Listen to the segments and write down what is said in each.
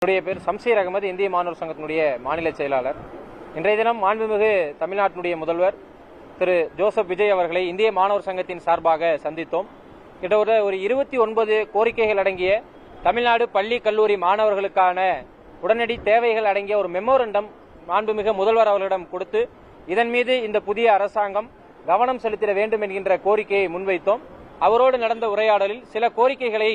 என்னுடைய பேர் சம்சீர் அகமது, இந்திய மாணவர் சங்கத்தினுடைய மாநில செயலாளர். இன்றைய தினம் மாண்புமிகு தமிழ்நாட்டினுடைய முதல்வர் திரு ஜோசப் விஜய் அவர்களை இந்திய மாணவர் சங்கத்தின் சார்பாக சந்தித்தோம். கிட்டத்தட்ட ஒரு 29 கோரிக்கைகள் அடங்கிய தமிழ்நாடு பள்ளி கல்லூரி மாணவர்களுக்கான உடனடி தேவைகள் அடங்கிய ஒரு மெமோரண்டம் மாண்புமிகு முதல்வர் அவர்களிடம் கொடுத்து இதன் மீது இந்த புதிய அரசாங்கம் கவனம் செலுத்திட வேண்டும் என்கின்ற கோரிக்கையை முன்வைத்தோம். அவரோடு நடந்த உரையாடலில் சில கோரிக்கைகளை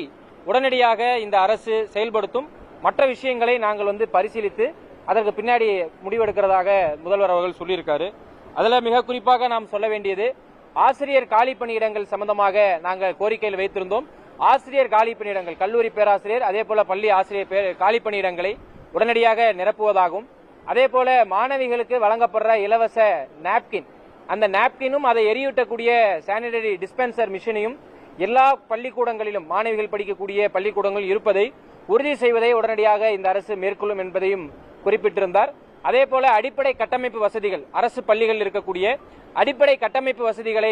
உடனடியாக இந்த அரசு செயல்படுத்தும், மற்ற விஷயங்களை நாங்கள் பரிசீலித்து அதற்கு பின்னாடி முடிவெடுக்கிறதாக முதல்வர் அவர்கள் சொல்லியிருக்காரு. அதில் மிக குறிப்பாக நாம் சொல்ல வேண்டியது, ஆசிரியர் காலி பணியிடங்கள் சம்பந்தமாக நாங்கள் கோரிக்கையில் வைத்திருந்தோம். ஆசிரியர் காலி பணியிடங்கள், கல்லூரி பேராசிரியர் அதே போல பள்ளி ஆசிரியர் காலி பணியிடங்களை உடனடியாக நிரப்புவதாகும். அதே போல மாணவிகளுக்கு வழங்கப்படுற இலவச நாப்கின், அந்த நாப்கினும் அதை எரியூட்டக்கூடிய சானிடரி டிஸ்பென்சர் மிஷினையும் எல்லா பள்ளிக்கூடங்களிலும் மாணவிகள் படிக்கக்கூடிய பள்ளிக்கூடங்களில் இருப்பதை உறுதி செய்வதை உடனடியாக இந்த அரசு மேற்கொள்ளும் என்பதையும் குறிப்பிட்டிருந்தார். அதே போல அடிப்படை கட்டமைப்பு வசதிகள், அரசு பள்ளிகளில் இருக்கக்கூடிய அடிப்படை கட்டமைப்பு வசதிகளை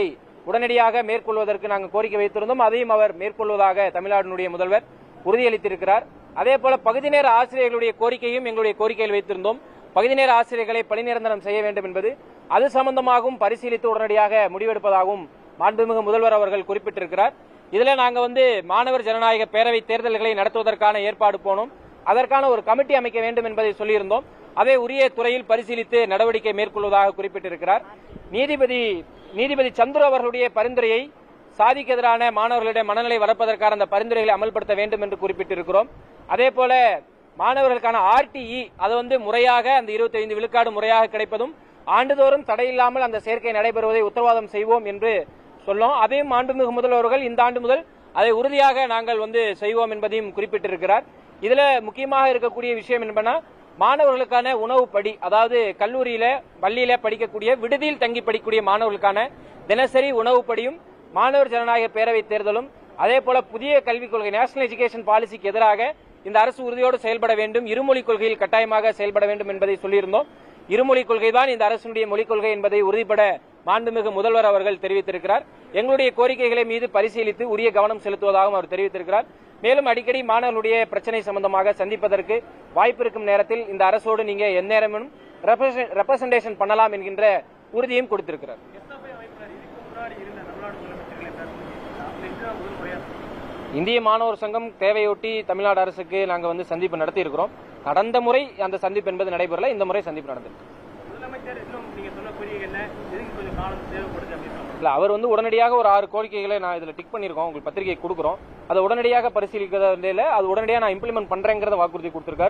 உடனடியாக மேற்கொள்வதற்கு நாங்கள் கோரிக்கை வைத்திருந்தோம். அதையும் அவர் மேற்கொள்வதாக தமிழ்நாட்டினுடைய முதல்வர் உறுதியளித்திருக்கிறார். அதே போல பகுதி நேர ஆசிரியர்களுடைய கோரிக்கையும் எங்களுடைய கோரிக்கையில் வைத்திருந்தோம். பகுதி நேர ஆசிரியர்களை பணி நிரந்தரம் செய்ய வேண்டும் என்பது, அது சம்பந்தமாகவும் பரிசீலித்து உடனடியாக முடிவெடுப்பதாகவும் மாண்புமிகு முதல்வர் அவர்கள் குறிப்பிட்டிருக்கிறார். இதுல நாங்க மாணவர் ஜனநாயக பேரவை தேர்தல்களை நடத்துவதற்கான ஏற்பாடு போனோம். அதற்கான ஒரு கமிட்டி அமைக்க வேண்டும் என்பதை சொல்லியிருந்தோம். அதை உரிய துறையில் பரிசீலித்து நடவடிக்கை மேற்கொள்வதாக குறிப்பிட்டிருக்கிறார். நீதிபதி சந்துரு அவர்களுடைய பரிந்துரையை, சாதிக்கு எதிரான மாணவர்களுடைய மனநிலை வளர்ப்பதற்கான அந்த பரிந்துரைகளை அமல்படுத்த வேண்டும் என்று குறிப்பிட்டிருக்கிறோம். அதே போல மாணவர்களுக்கான RTE அது முறையாக அந்த 25 விழுக்காடு முறையாக கிடைப்பதும், ஆண்டுதோறும் தடையில்லாமல் அந்த சேர்க்கை நடைபெறுவதை உத்தரவாதம் செய்வோம் என்று சொல்லும். அதையும் மாண்புமிகு முதல்வர்கள் இந்த ஆண்டு முதல் அதை உறுதியாக நாங்கள் செய்வோம் என்பதையும் குறிப்பிட்டிருக்கிறார். இதுல முக்கியமாக இருக்கக்கூடிய விஷயம் என்பனா, மாணவர்களுக்கான உணவுப்படி, அதாவது கல்லூரியில பள்ளியில படிக்கக்கூடிய விடுதியில் தங்கி படிக்கக்கூடிய மாணவர்களுக்கான தினசரி உணவுப்படியும் மாணவர் ஜனநாயக பேரவை தேர்தலும், அதே போல புதிய கல்விக் கொள்கை நேஷனல் எஜுகேஷன் பாலிசிக்கு எதிராக இந்த அரசு உறுதியோடு செயல்பட வேண்டும், இருமொழிக் கொள்கையில் கட்டாயமாக செயல்பட வேண்டும் என்பதை சொல்லியிருந்தோம். இருமொழிக் கொள்கைதான் இந்த அரசுடைய மொழிக் கொள்கை என்பதை உறுதிப்பட மாண்புமிகு முதல்வர் அவர்கள் தெரிவித்திருக்கிறார். எங்களுடைய கோரிக்கைகளை மீது பரிசீலித்து உரிய கவனம் செலுத்துவதாகவும் அவர் தெரிவித்திருக்கிறார். மேலும் அடிக்கடி மாணவர்களுடைய பிரச்சனை சம்பந்தமாக சந்திப்பதற்கு வாய்ப்பு இருக்கும் நேரத்தில் இந்த அரசோடு நீங்க எந்நேரமும் ரெப்ரசன்டேஷன் பண்ணலாம் என்கின்ற உறுதியும் கொடுத்திருக்கிறார். இந்திய மாணவர் சங்கம் தேவையொட்டி தமிழ்நாடு அரசுக்கு நாங்கள் சந்திப்பு நடத்தி இருக்கிறோம். கடந்த முறை அந்த சந்திப்பு என்பது நடைபெறல, இந்த முறை சந்திப்பு நடந்திருக்கு. இல்ல, அவர் உடனடியாக ஒரு 6 கோரிக்கைகளை நான் இதுல டிக் பண்ணிருக்கோம், உங்களுக்கு பத்திரிகை கொடுக்குறோம். அதை உடனடியாக பரிசீலிக்கிறதுல அது உடனடியாக நான் இம்ப்ளிமெண்ட் பண்றேங்கிறத வாக்குறுதி கொடுத்திருக்காரு.